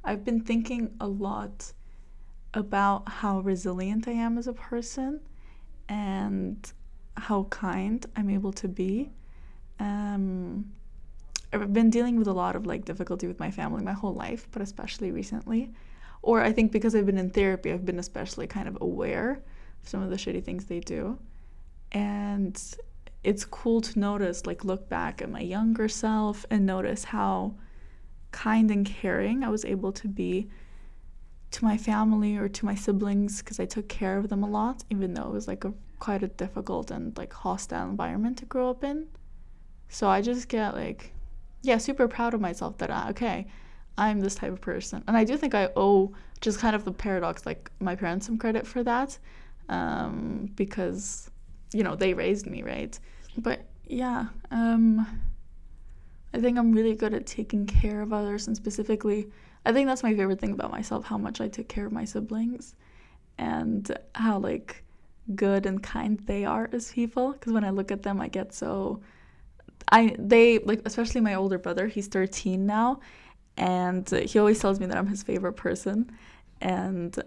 I've been thinking a lot about how resilient I am as a person and how kind I'm able to be. Um, I've been dealing with a lot of like difficulty with my family my whole life, but especially recently. Or I think because I've been in therapy, I've been especially kind of aware of some of the shitty things they do. And it's cool to notice, like, look back at my younger self and notice how kind and caring I was able to be to my family or to my siblings because I took care of them a lot, even though it was like quite a difficult and like hostile environment to grow up in. So I just get like, yeah, super proud of myself that okay, I'm this type of person. And I do think I owe just kind of the paradox, like my parents some credit for that, because, they raised me, right? But yeah, I think I'm really good at taking care of others, and specifically, I think that's my favorite thing about myself, how much I take care of my siblings and how like good and kind they are as people. Because when I look at them, I get so they like, especially my older brother. He's 13 now, and he always tells me that I'm his favorite person, and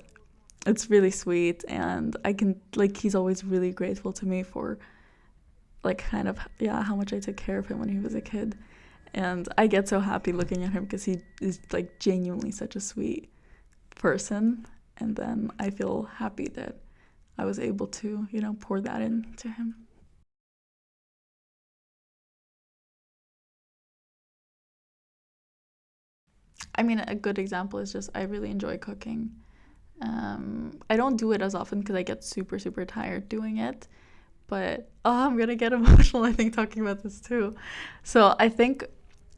it's really sweet. And I can like, he's always really grateful to me for like kind of, yeah, how much I took care of him when he was a kid. And I get so happy looking at him because he is like genuinely such a sweet person. And then I feel happy that I was able to, pour that into him. I mean, a good example is just I really enjoy cooking. I don't do it as often because I get super, super tired doing it. But I'm gonna get emotional, I think, talking about this too. So I think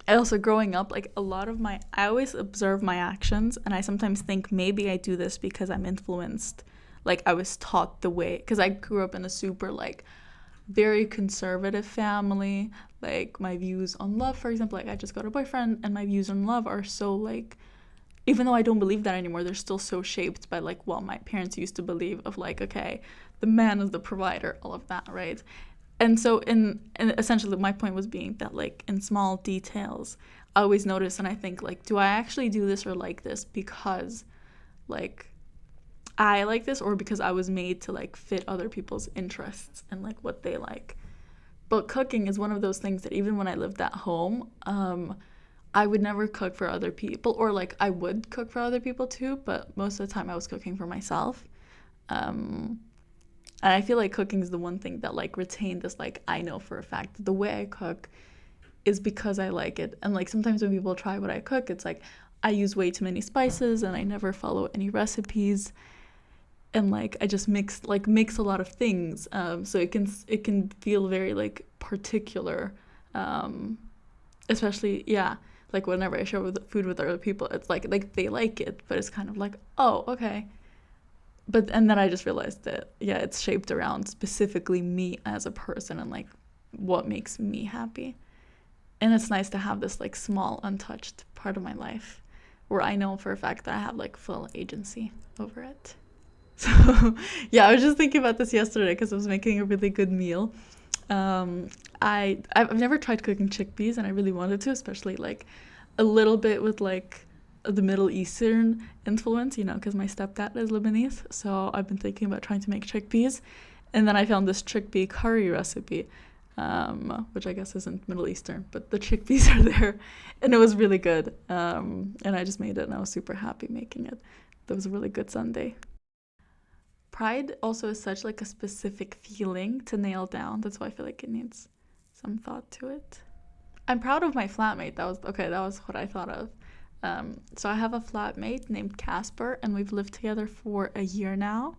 also growing up, like a lot of I always observe my actions, and I sometimes think maybe I do this because I'm influenced. Like I was taught the way, because I grew up in a super like very conservative family. Like my views on love, for example, like I just got a boyfriend, and my views on love are so like, even though I don't believe that anymore, they're still so shaped by like what my parents used to believe of like, okay, the man is the provider, all of that, right? And so and essentially my point was being that like in small details, I always notice and I think like, do I actually do this or like this because like I like this, or because I was made to like fit other people's interests and like what they like. But cooking is one of those things that even when I lived at home, I would never cook for other people, or like I would cook for other people too, but most of the time I was cooking for myself. Um, and I feel like cooking is the one thing that like retained this, like I know for a fact that the way I cook is because I like it. And like sometimes when people try what I cook, it's like I use way too many spices and I never follow any recipes. And like I just mix a lot of things, so it can feel very like particular, um, especially, yeah, like whenever I share with food with other people, it's like they like it, but it's kind of like, oh, okay. But and then I just realized that, yeah, it's shaped around specifically me as a person and like what makes me happy. And it's nice to have this like small untouched part of my life where I know for a fact that I have like full agency over it. So yeah, I was just thinking about this yesterday because I was making a really good meal. I've never tried cooking chickpeas, and I really wanted to, especially like a little bit with like the Middle Eastern influence, because my stepdad is Lebanese. So I've been thinking about trying to make chickpeas, and then I found this chickpea curry recipe, which I guess isn't Middle Eastern, but the chickpeas are there, and it was really good. And I just made it, and I was super happy making it. That was a really good Sunday. Pride also is such like a specific feeling to nail down. That's why I feel like it needs some thought to it. I'm proud of my flatmate. That was what I thought of. So I have a flatmate named Casper, and we've lived together for a year now.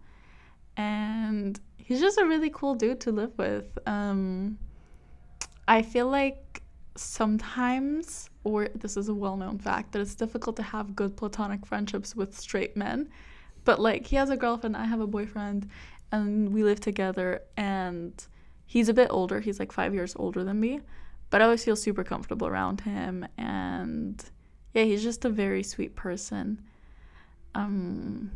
And he's just a really cool dude to live with. I feel like sometimes, or this is a well-known fact, that it's difficult to have good platonic friendships with straight men. But like he has a girlfriend, I have a boyfriend, and we live together. And he's a bit older. He's like 5 years older than me, but I always feel super comfortable around him. And yeah, he's just a very sweet person. Um,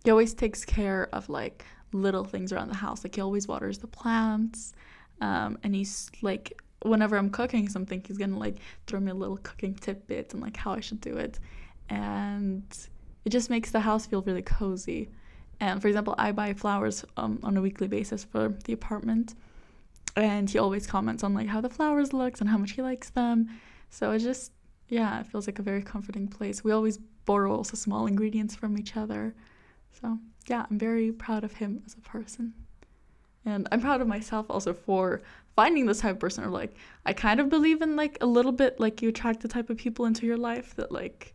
he always takes care of like little things around the house. Like he always waters the plants, and he's like whenever I'm cooking something, he's gonna like throw me a little cooking tidbit and like how I should do it. And it just makes the house feel really cozy. And for example, I buy flowers on a weekly basis for the apartment, and he always comments on like how the flowers looks and how much he likes them. So it just, yeah, it feels like a very comforting place. We always borrow also small ingredients from each other. So yeah, I'm very proud of him as a person. And I'm proud of myself also for finding this type of person. Or like, I kind of believe in like a little bit like you attract the type of people into your life that like,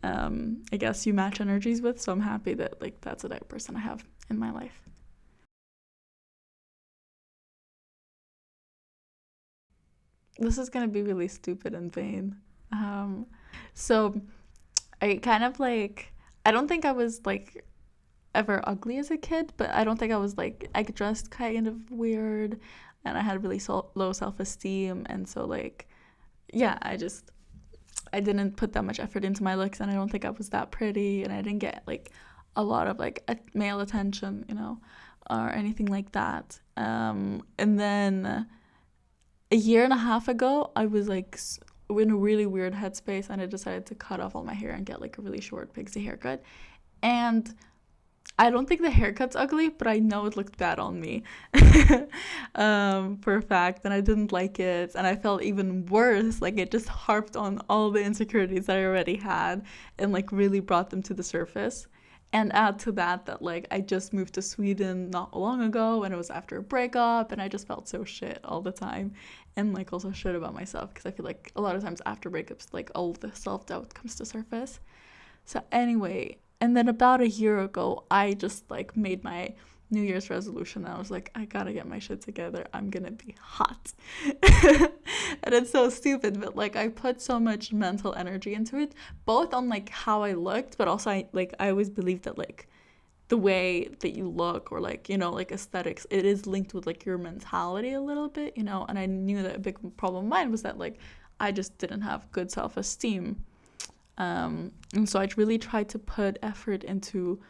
I guess you match energies with. So I'm happy that like that's the type of person I have in my life. This is gonna be really stupid and vain. Um, so I kind of like, I don't think I was like ever ugly as a kid, but I don't think I was like, I dressed kind of weird, and I had really low self esteem, and so like, yeah, I didn't put that much effort into my looks, and I don't think I was that pretty, and I didn't get like a lot of like male attention, or anything like that. And then a year and a half ago, I was like in a really weird headspace, and I decided to cut off all my hair and get like a really short pixie haircut. And I don't think the haircut's ugly, but I know it looked bad on me, for a fact, and I didn't like it, and I felt even worse. Like it just harped on all the insecurities that I already had, and like really brought them to the surface. And add to that that like I just moved to Sweden not long ago, and it was after a breakup, and I just felt so shit all the time, and like also shit about myself because I feel like a lot of times after breakups, like all the self doubt comes to surface. So anyway, and then about a year ago, I just like made my New Year's resolution. I was like, I gotta get my shit together. I'm gonna be hot. And it's so stupid, but like I put so much mental energy into it, both on like how I looked, but also I always believed that like the way that you look or like, like aesthetics, it is linked with like your mentality a little bit, and I knew that a big problem of mine was that like I just didn't have good self-esteem. And so I really tried to put effort into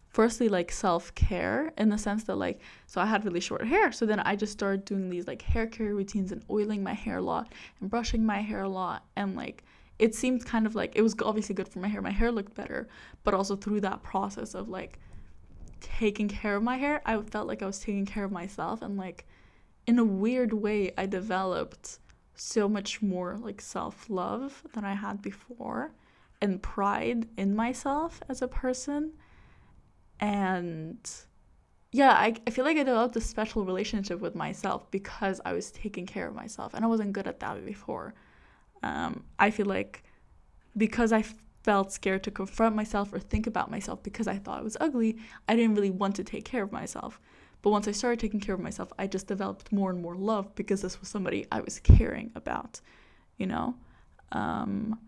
firstly like self-care in the sense that like, so I had really short hair, so then I just started doing these like hair care routines and oiling my hair a lot and brushing my hair a lot, and like it seemed kind of like it was obviously good for my hair looked better, but also through that process of like taking care of my hair, I felt like I was taking care of myself, and like in a weird way I developed so much more like self-love than I had before, and pride in myself as a person. And yeah, I feel like I developed a special relationship with myself because I was taking care of myself, and I wasn't good at that before. I feel like because I felt scared to confront myself or think about myself because I thought I was ugly, I didn't really want to take care of myself. But once I started taking care of myself, I just developed more and more love because this was somebody I was caring about, you know? Um,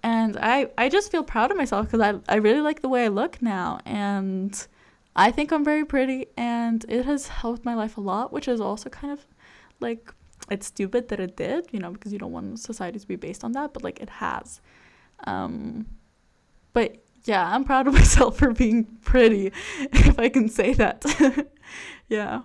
and I just feel proud of myself because I really like the way I look now. And I think I'm very pretty, and it has helped my life a lot, which is also kind of like, it's stupid that it did, because you don't want society to be based on that, but like it has. Um, but yeah, I'm proud of myself for being pretty, if I can say that. Yeah.